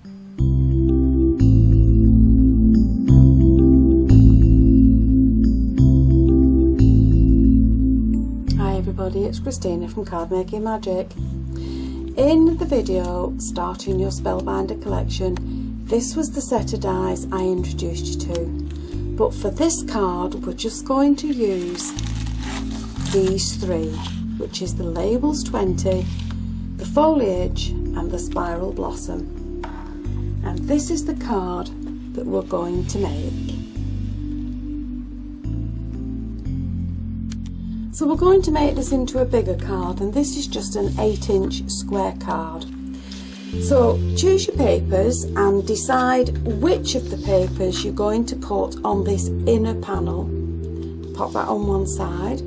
Hi everybody, it's Christina from Card Making Magic. In the video starting your Spellbinder collection, this was the set of dies I introduced you to, but for this card we're just going to use these three, which is the Labels 20, the Foliage and the Spiral Blossom, and this is the card that we're going to make. So we're going to make this into a bigger card, and this is just an 8-inch square card. So choose your papers and decide which of the papers you're going to put on this inner panel. Pop that on one side,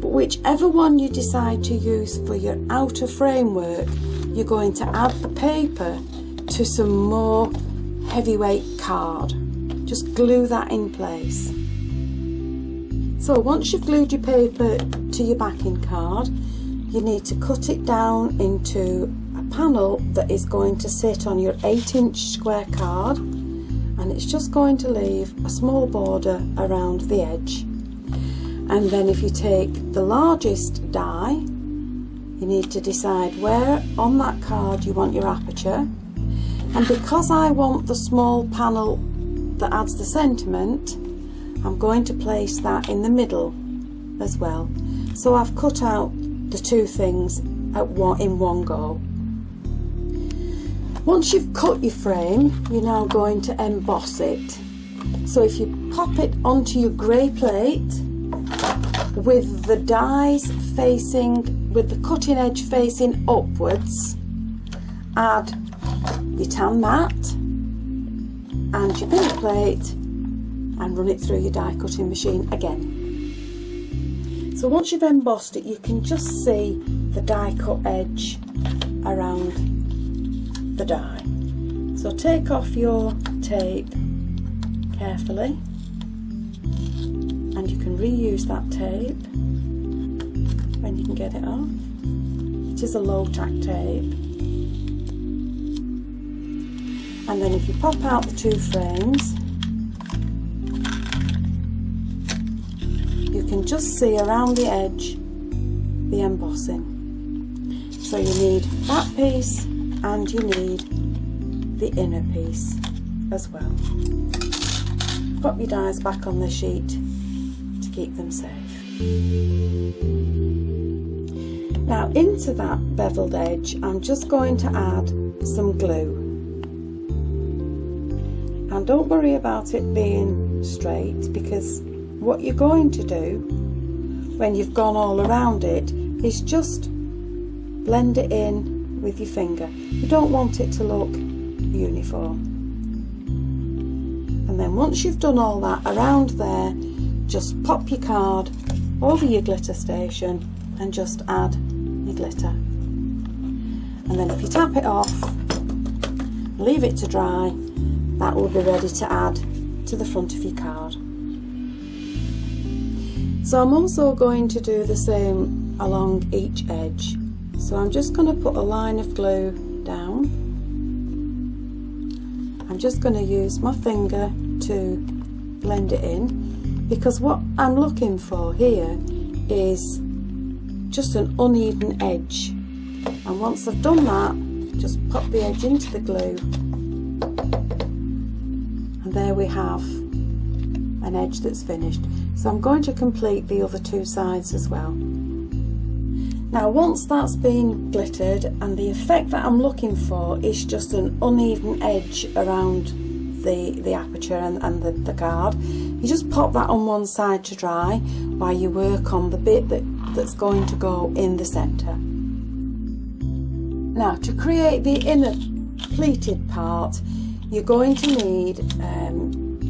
but whichever one you decide to use for your outer framework, you're going to add the paper to some more heavyweight card. Just glue that in place. So once you've glued your paper to your backing card, you need to cut it down into a panel that is going to sit on your 8-inch square card, and it's just going to leave a small border around the edge. And then if you take the largest die, you need to decide where on that card you want your aperture, and because I want the small panel that adds the sentiment, I'm going to place that in the middle as well. So I've cut out the two things in one go. Once you've cut your frame, you're now going to emboss it. So if you pop it onto your grey plate with the dies facing, with the cutting edge facing upwards, add your tan mat and your pink plate and run it through your die cutting machine again. So once you've embossed it, you can just see the die cut edge around the die. So take off your tape carefully, and you can reuse that tape when you can get it off. It is a low tack tape. And then if you pop out the two frames, you can just see around the edge the embossing. So you need that piece and you need the inner piece as well. Pop your dies back on the sheet to keep them safe. Now into that beveled edge, I'm just going to add some glue. And don't worry about it being straight, because what you're going to do when you've gone all around it is just blend it in with your finger. You don't want it to look uniform. And then once you've done all that around there, just pop your card over your glitter station and just add your glitter. And then if you tap it off, leave it to dry, that will be ready to add to the front of your card. So I'm also going to do the same along each edge. So I'm just going to put a line of glue down. I'm just going to use my finger to blend it in, because what I'm looking for here is just an uneven edge. And once I've done that, just pop the edge into the glue, and there we have an edge that's finished. So I'm going to complete the other two sides as well. Now once that's been glittered, and the effect that I'm looking for is just an uneven edge around the aperture and the card, you just pop that on one side to dry while you work on the bit that's going to go in the centre. Now to create the inner pleated part, you're going to need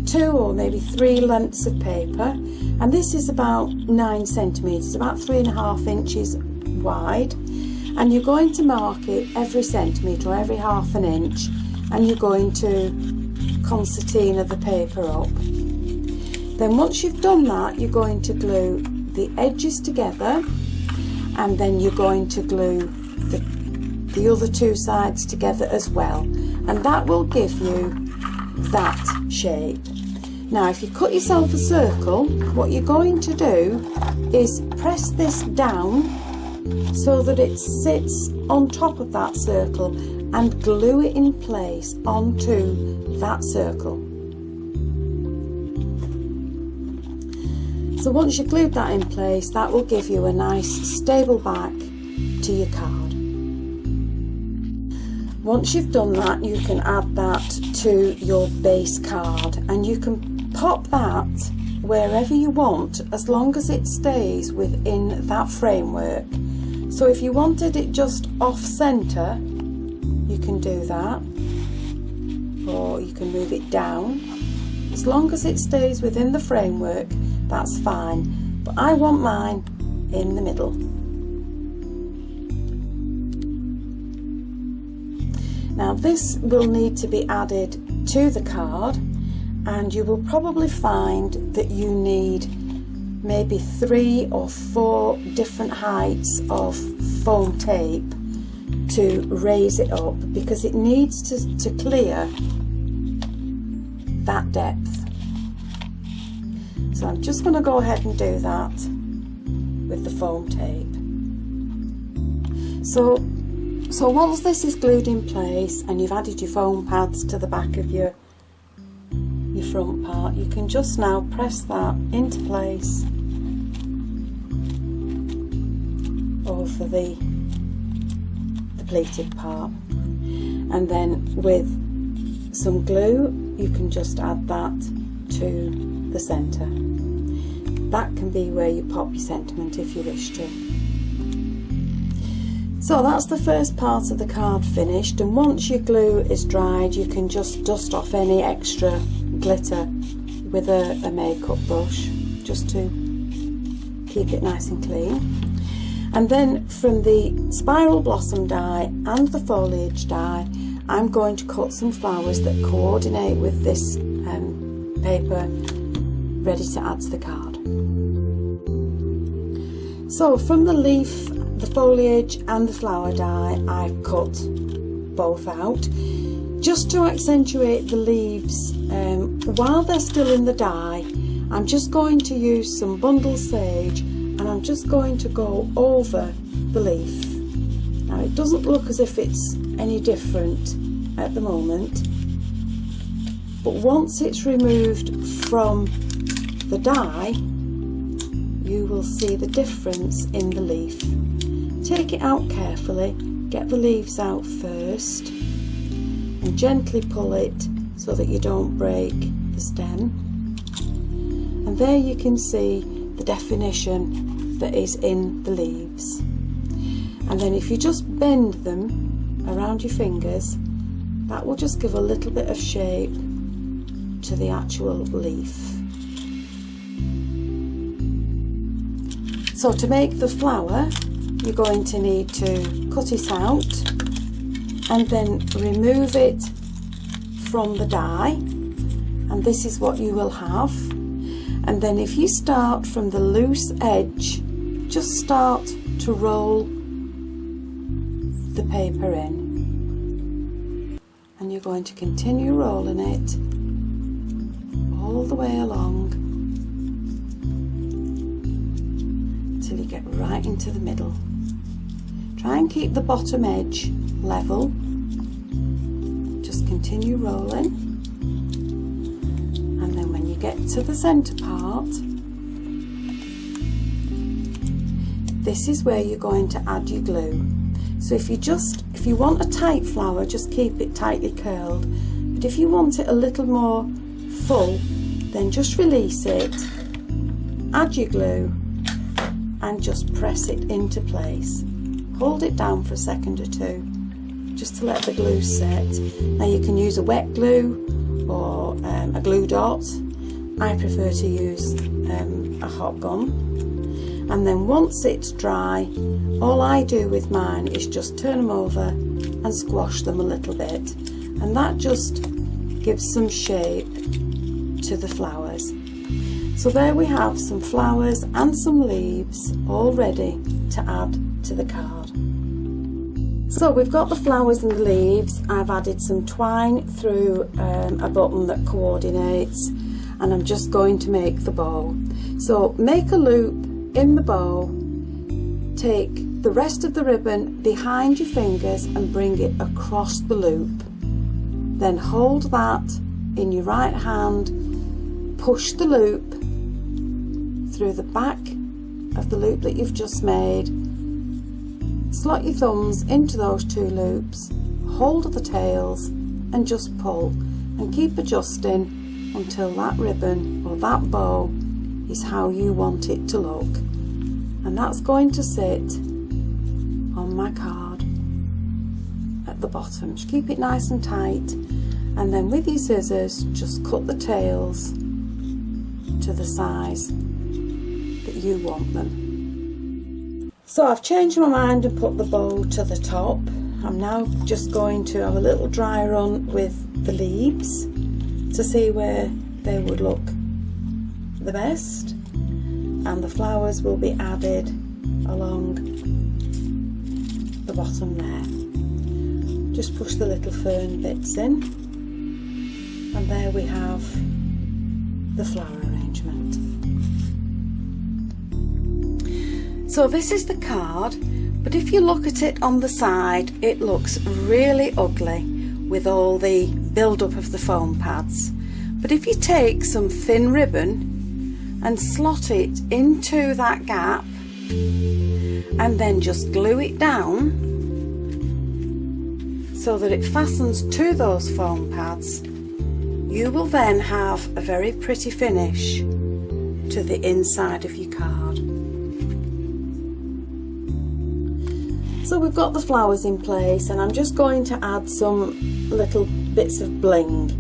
2 or maybe 3 lengths of paper, and this is about 9 centimetres, about 3.5 inches wide, and you're going to mark it every centimetre or every half an inch, and you're going to concertina the paper up. Then once you've done that, you're going to glue the edges together, and then you're going to glue the other two sides together as well, and that will give you that shape. Now if you cut yourself a circle, what you're going to do is press this down so that it sits on top of that circle and glue it in place onto that circle. So once you've glued that in place, that will give you a nice stable back to your card. Once you've done that, you can add that to your base card, and you can pop that wherever you want as long as it stays within that framework. So if you wanted it just off centre, you can do that, or you can move it down. As long as it stays within the framework, that's fine, but I want mine in the middle. Now this will need to be added to the card, and you will probably find that you need maybe 3 or 4 different heights of foam tape to raise it up, because it needs to clear that depth. So I'm just going to go ahead and do that with the foam tape. So once this is glued in place and you've added your foam pads to the back of your front part, you can just now press that into place over the pleated part, and then with some glue you can just add that to the centre. That can be where you pop your sentiment if you wish to. So that's the first part of the card finished, and once your glue is dried you can just dust off any extra glitter with a makeup brush, just to keep it nice and clean. And then from the spiral blossom die and the foliage die, I'm going to cut some flowers that coordinate with this paper, ready to add to the card. So from the leaf, the foliage and the flower die, I've cut both out just to accentuate the leaves. While they're still in the die, I'm just going to use some bundle sage, and I'm just going to go over the leaf. Now it doesn't look as if it's any different at the moment, but once it's removed from the die, you will see the difference in the leaf. Take it out carefully, get the leaves out first, and gently pull it so that you don't break the stem. And there you can see the definition that is in the leaves. And then if you just bend them around your fingers, that will just give a little bit of shape to the actual leaf. So to make the flower, you're going to need to cut it out and then remove it from the die, and this is what you will have. And then if you start from the loose edge, just start to roll the paper in, and you're going to continue rolling it all the way along until you get right into the middle. Try and keep the bottom edge level. Just continue rolling, and then when you get to the centre part, this is where you're going to add your glue. So if you want a tight flower, just keep it tightly curled, but if you want it a little more full, then just release it, add your glue, and just press it into place. Hold it down for a second or two just to let the glue set. Now you can use a wet glue or a glue dot. I prefer to use a hot gun. And then once it's dry, all I do with mine is just turn them over and squash them a little bit, and that just gives some shape to the flowers. So there we have some flowers and some leaves all ready to add to the card. So So we've got the flowers and the leaves. I've added some twine through a button that coordinates, and I'm just going to make the bow. So make a loop in the bow, take the rest of the ribbon behind your fingers and bring it across the loop. Then hold that in your right hand, push the loop through the back of the loop that you've just made, slot your thumbs into those two loops, hold the tails and just pull, and keep adjusting until that ribbon or that bow is how you want it to look. And that's going to sit on my card at the bottom. Just keep it nice and tight, and then with your scissors just cut the tails to the size that you want them. So I've changed my mind and put the bow to the top. I'm now just going to have a little dry run with the leaves to see where they would look the best, and the flowers will be added along the bottom there. Just push the little fern bits in, and there we have the flower arrangement. So this is the card, but if you look at it on the side, it looks really ugly with all the build-up of the foam pads. But if you take some thin ribbon and slot it into that gap and then just glue it down so that it fastens to those foam pads, you will then have a very pretty finish to the inside of your card. So we've got the flowers in place, and I'm just going to add some little bits of bling.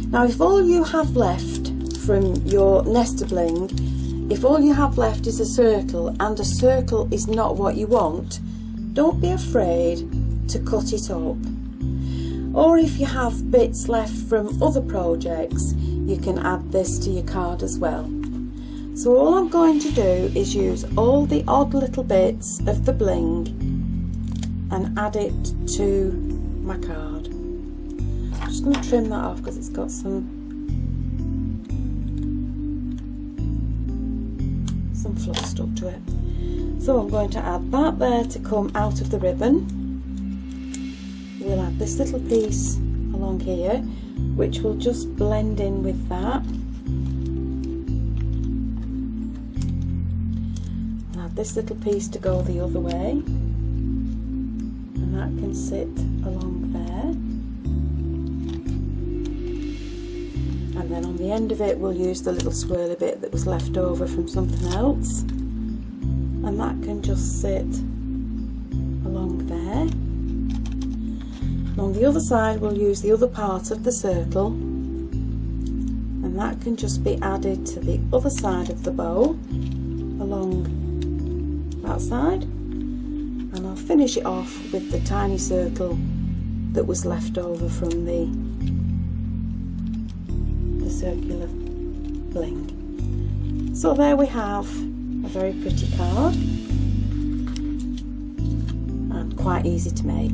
Now if all you have left from your nester bling, if all you have left is a circle, and a circle is not what you want, don't be afraid to cut it up. Or if you have bits left from other projects, you can add this to your card as well. So all I'm going to do is use all the odd little bits of the bling and add it to my card. I'm just going to trim that off because it's got some fluff stuck to it. So I'm going to add that there to come out of the ribbon. We'll add this little piece along here, which will just blend in with that. And add this little piece to go the other way, and that can sit along there. And then on the end of it we'll use the little swirly bit that was left over from something else, and that can just sit along there. And on the other side we'll use the other part of the circle, and that can just be added to the other side of the bow along that side, and I'll finish it off with the tiny circle that was left over from the circular bling. So there we have a very pretty card, and quite easy to make.